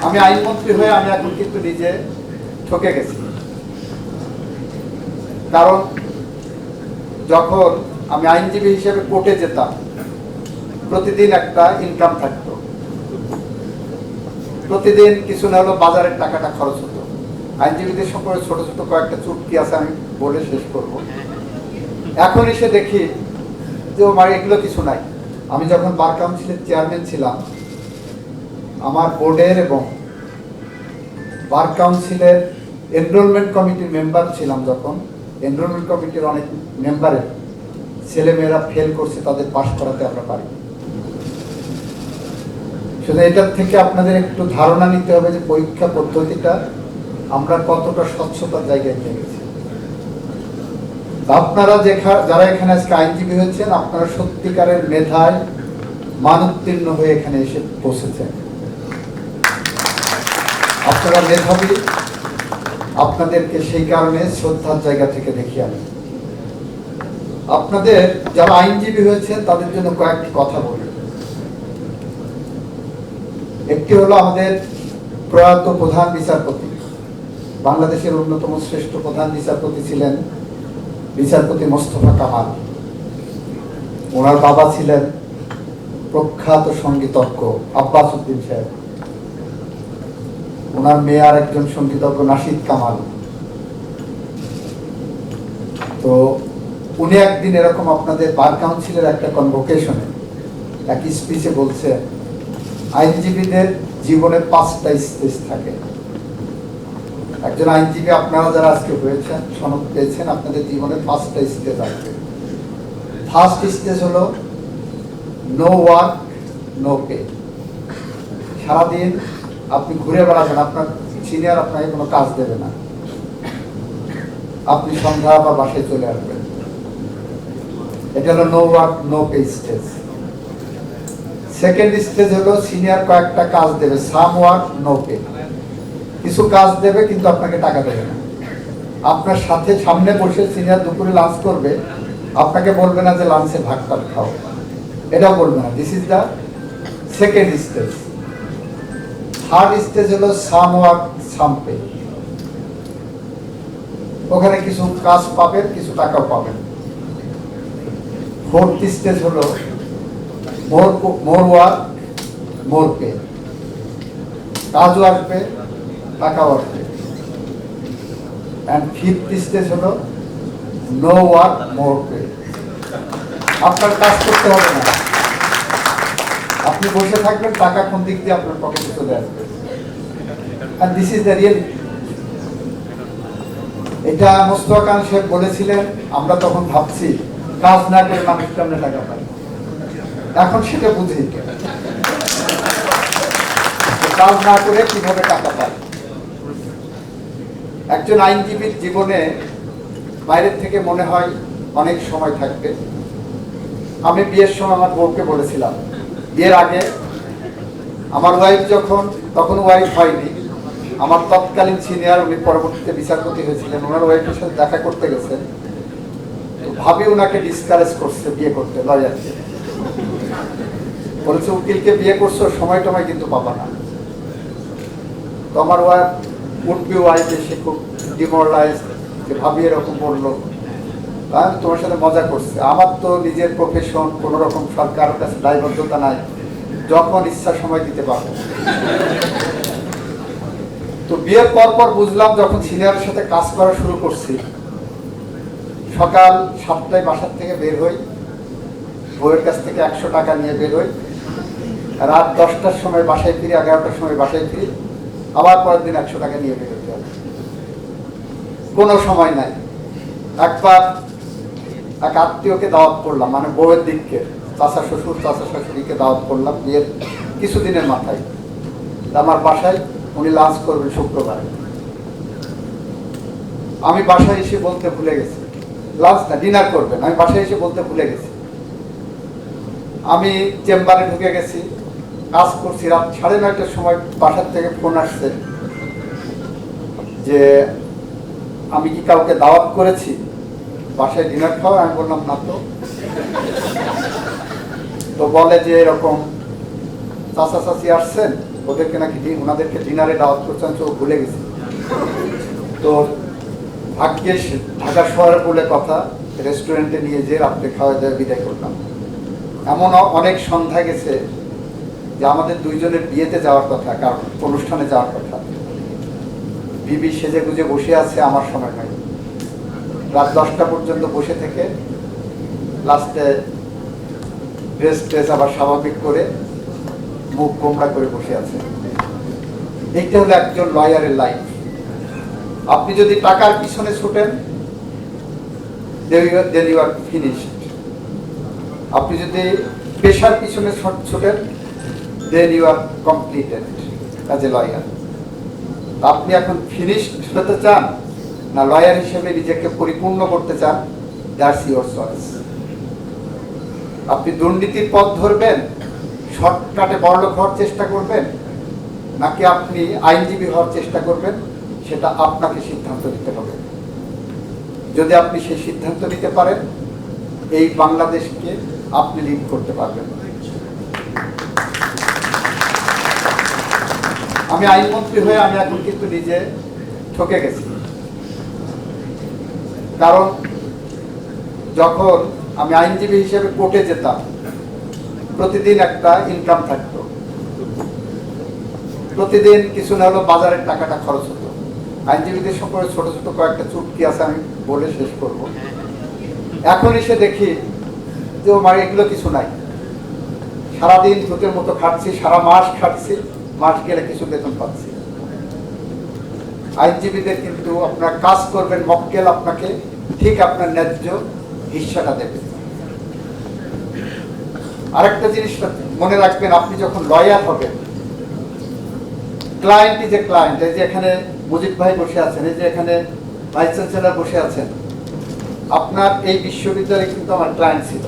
আমি আইনমন্ত্রী হয়ে আমি এখন কিন্তু নিজে ঠকে গেছি। কারণ যখন আমি আইনজীবী হিসেবে কোর্টে যেতাম, প্রতিদিন একটা ইনকাম থাকতো, প্রতিদিন কিছু না হলেও বাজারের টাকাটা খরচ হতো। আইনজীবীদের সম্পর্কে ছোট ছোট কয়েকটা চুটকি আছে, আমি বলে শেষ করব। এখন এসে দেখি যে আমার এগুলো কিছু নাই। আমি যখন বার কাউন্সিলের চেয়ারম্যান ছিলাম, আমার বোর্ডের এবং বার কাউন্সিলের এনরোলমেন্ট কমিটির মেম্বার ছিলাম, যখন এনরোলমেন্ট কমিটির অনেক মেম্বারের ছেলেমেয়েরা ফেল করছে, তাদের পাশ করাতে আমরা পারি। শুধু এটার থেকে আপনাদের একটু ধারণা নিতে হবে যে পরীক্ষা পদ্ধতিটা আমরা কতটা স্বচ্ছতার জায়গায় নিয়ে গেছি। আপনারা যারা এখানে আজকে আইনজীবী হয়েছেন, আপনারা সত্যিকারের মেধায় মানোত্তীর্ণ হয়ে এখানে এসে বসেছেন। আপনারা মেধাবী, আপনাদেরকে সেই কারণে শ্রদ্ধার জায়গা থেকে দেখি আমি। আপনাদের যারা আইনজীবী হয়েছেন তাদের জন্য কয়েকটি কথা বলি। একটি হলো আমাদের প্রয়াত প্রধান বিচারপতি, বাংলাদেশের অন্যতম শ্রেষ্ঠ প্রধান বিচারপতি ছিলেন বিচারপতি মোস্তফা কামাল। ওনার বাবা ছিলেন প্রখ্যাত সঙ্গীতজ্ঞ আব্বাস উদ্দিন সাহেব। ওনার মেয়ে আর একজন সঙ্গীতজ্ঞ নাশিদ কামাল। তো উনি একদিন এরকম আপনাদের বার কাউন্সিলের একটা কনভোকেশনে এক স্পিচে বলছে, আইনজীবীদের জীবনে 5টা স্টেজ থাকে। একজন আইনজীবী আপনারা যারা আজকে হয়েছেন, সনদ পেয়েছেন, আপনাদের জীবনে 5টা স্টেজ আসবে। ফার্স্ট স্টেজ হলো নো ওয়ার্ক নো পে। সারাদিন আপনি ঘুরে বেড়াবেন, আপনার সিনিয়র আপনাকে কোনো কাজ দেবে না, আপনি সন্ধ্যা বা বাসায় চলে আসবেন। এটা হলো no work no pay stage. Second stage হলো সিনিয়র কয়েকটা কাজ দেবে, সাম ওয়ার্ক নো পে। কিছু কাজ দেবে কিন্তু আপনাকে টাকা দেবে না। আপনার সাথে সামনে বসে সিনিয়র দুপুরে লাঞ্চ করবে, আপনাকে বলবে না যে লাঞ্চে ভাগটা খাও, এটাও বলবে না। This is the second stage. Third stage হলো সাম ওয়ার্ক সাম পে। ওখানে কিছু কাজ পাবেন, কিছু টাকাও পাবেন। ফোর্থ স্টেজ হলো মোর ওয়ার্ক মোর পে। কাজও আসবে, টাকাও আসবে। অ্যান্ড ফিফথ স্টেজ হলো নো ওয়ার্ক মোর পে। আপনার কাজ করতে হবে না, আপনি বসে থাকবেন, টাকা কোন দিক দিয়ে আপনার পকেটে চলে আসবে। And this is the real. এটা মোস্তফা কামাল সাহেব বলেছিলেন, আমরা তখন ভাবছি কাজ না করে মানুষ কেমনে টাকা পায়। এখন সেটা বুঝি কাজ না করে কিভাবে টাকা পায়। একজন আইনজীবীর জীবনে বাইরের থেকে মনে হয় অনেক সময় থাকবে। আমি বিয়ের সময় আমার বউকে বলেছিলাম, বিয়ের আগে আমার ওয়াইফ তখন ওয়াইফ হয়নি, আমার তৎকালীন সিনিয়র, উনি পরবর্তীতে বিচারপতি হয়েছিলেন, ওনার ওয়াইফের সাথে দেখা করতে গেছেন। ভাবি ওনাকে ডিসকারেজ করছে বিয়ে করতে, লয়ারকে বলেছে উকিলকে বিয়ে করছো, সময় টময় কিন্তু পাবা না। তো আমার ওয়াইফ উঠবি ওয়াইফ এসে খুব ডিমোরালাইজ, যে ভাবি এরকম বললো, আমি তোমার সাথে মজা করছে। আমার তো নিজের প্রফেশন, কোন রকম সরকারের কাছে দায়বদ্ধতা নাই, যখন ইচ্ছা সময় দিতে পারবো। তো বিয়ের পর বুঝলাম, যখন সিনিয়রের সাথে কাজ করা শুরু করছি, সকাল 7টায় বাসার থেকে বের হই, বউয়ের কাছ থেকে 100 টাকা নিয়ে বের হই, রাত 10টার সময় বাসায় ফিরি, 11টার সময় বাসায় ফিরি, আবার পরের দিন 100 টাকা নিয়ে বের হতে হবে। কোনো সময় নাই। একবার এক আত্মীয়কে দাওয়াত করলাম, মানে বউয়ের দিককে, চাচা শ্বশুর চাচা শাশুড়িকে দাওয়াত করলাম বিয়ের কিছুদিনের মাথায়। আমার বাসায় উনি লাঞ্চ করবেন শুক্রবার। আমি বাসায় এসে বলতে ভুলে গেছি, লাঞ্চ না ডিনার করবেন, আমি বাসায় এসে বলতে ভুলে গেছি। আমি চেম্বারে ঢুকে গেছি, কাজ করছি। রাত 9:30টার সময় বাসার থেকে ফোন আসছে যে আমি কি কাউকে দাওয়াত করেছি বাসায় ডিনার খাওয়া? আমি বললাম না। তো বলে যে এরকম চাচা চাচি আসছেন, ওদেরকে নাকি ওনাদেরকে ডিনারে দাওয়াত করছেন, তো ভুলে গেছি। তো ভাগ্যেশ ঢাকা শহরে বলে কথা, রেস্টুরেন্টে নিয়ে যেয়ে রাত্রে খাওয়া দাওয়া বিদায় করলাম। এমন অনেক সন্ধ্যা গেছে যে আমাদের দুইজনের বিয়েতে যাওয়ার কথা, কারণ অনুষ্ঠানে যাওয়ার কথা। বিবি সেজে গুজে বসে আছে, আমার সময় নাই। রাত 10টা পর্যন্ত বসে থেকে লাস্টে ড্রেস আবার স্বাভাবিক করে মুখ গোমড়া করে বসে আছে। এইটা হলো একজন লয়ারের লাইফ। আপনি যদি টাকার পিছনে ছুটেন, then you are finished. আপনি যদি পেশার পিছনে ছুটেন, then you are completed as a lawyer. আপনি এখন ফিনিশড হতে চান না লয়ার হিসেবে নিজেকে পরিপূর্ণ করতে চান, দ্যাটস ইওর চয়েস। আপনি দুর্নীতির পথ ধরবেন, শর্টকাটে বড়লোক হওয়ার চেষ্টা করবেন, নাকি আপনি আইনজীবী হওয়ার চেষ্টা করবেন, সেটা আপনাকে সিদ্ধান্ত নিতে হবে। যদি আপনি সেই সিদ্ধান্ত নিতে পারেন, এই বাংলাদেশকে আপনি লিড করতে পারবেন। আমি আইনমন্ত্রী হয়ে আমি এখন কিন্তু নিজে ঠকে গেছি। কারণ যখন আমি আইনজীবী হিসেবে কোর্টে যেতাম, প্রতিদিন একটা ইনকাম থাকতো, প্রতিদিন কিছু না হলেও বাজারের টাকাটা খরচ হতো। আইনজীবীদের সম্পর্কে ছোট ছোট কয়েকটা চুটকি আছে, আমি বলে শেষ করব। এখন এসে দেখি যে এগুলো কিছু নাই। সারাদিন ভূতের মতো খাটছি, সারা মাস খাটছি, মাস গেলে কিছু বেতন পাচ্ছি। আইনজীবীদের কিন্তু আপনার কাজ করবেন, মক্কেল আপনাকে ঠিক আপনার ন্যায্য হিস্সাটা দেবে। আরেকটা জিনিস মনে রাখবেন, আপনি যখন লয়ার হবেন, ক্লায়েন্ট ইজ এ ক্লায়েন্ট। এই যে এখানে মুজিব ভাই বসে আছেন, এই যে এখানে ভাইস চ্যান্সেলর বসে আছেন, আপনার এই বিশ্ববিদ্যালয়ে কিন্তু আমার ক্লায়েন্ট ছিল।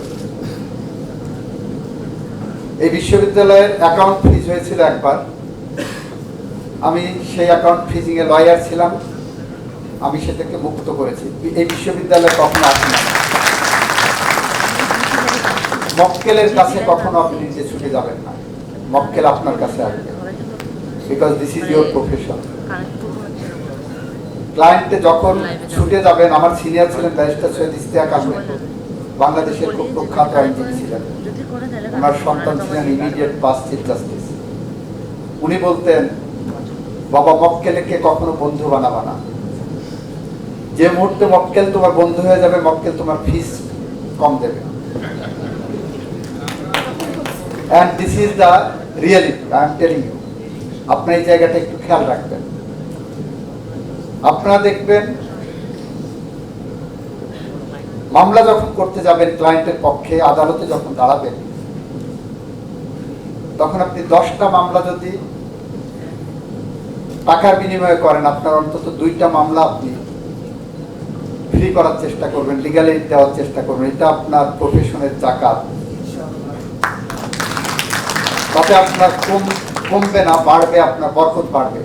এই বিশ্ববিদ্যালয়ের অ্যাকাউন্ট ফ্রিজ হয়েছিল একবার, আমি সেই অ্যাকাউন্ট ফ্রিজিং এ লয়ার ছিলাম, আমি সেটাকে মুক্ত করেছি। এই বিশ্ববিদ্যালয়ে কখনো আসি না। মক্কেলের কাছে কখনো আপনি নিজে ছুটে যাবেন না, মক্কেল আপনার কাছে আসবে, because this is your profession. ক্লায়েন্টে যখন ছুটে যাবেন, আমার সিনিয়র ছিলেন ব্যারিস্টার সৈয়দ ইশতিয়াক আহমেদ, বাংলাদেশের খুব প্রখ্যাত আইনজীবী ছিলেন। ওনার সন্তান ছিলেন ইমিডিয়েট পাস্ট চিফ জাস্টিস। উনি বলতেন, বাবা মক্কেলকে কখনো বন্ধু বানাবা না। যে মুহূর্তে মক্কেল তোমার বন্ধু হয়ে যাবে, মক্কেল তোমার ফিস কম দেবে। And this is the reality, I am telling you. আপনার এই জায়গাটা একটু খেয়াল রাখবেন। আপনারা দেখবেন, মামলা যখন করতে যাবেন ক্লায়েন্টের পক্ষে, আদালতে যখন দাঁড়াবেন, তখন আপনি 10টা মামলা যদি টাকার বিনিময়ে করেন, আপনার অন্তত 2টা মামলা আপনি ফ্রি করার চেষ্টা করবেন, লিগ্যাল এইড দেওয়ার চেষ্টা করবেন। এটা আপনার প্রফেশনের জাকাত। তাতে আপনার কমবে না, বাড়বে, আপনার বরকত বাড়বে।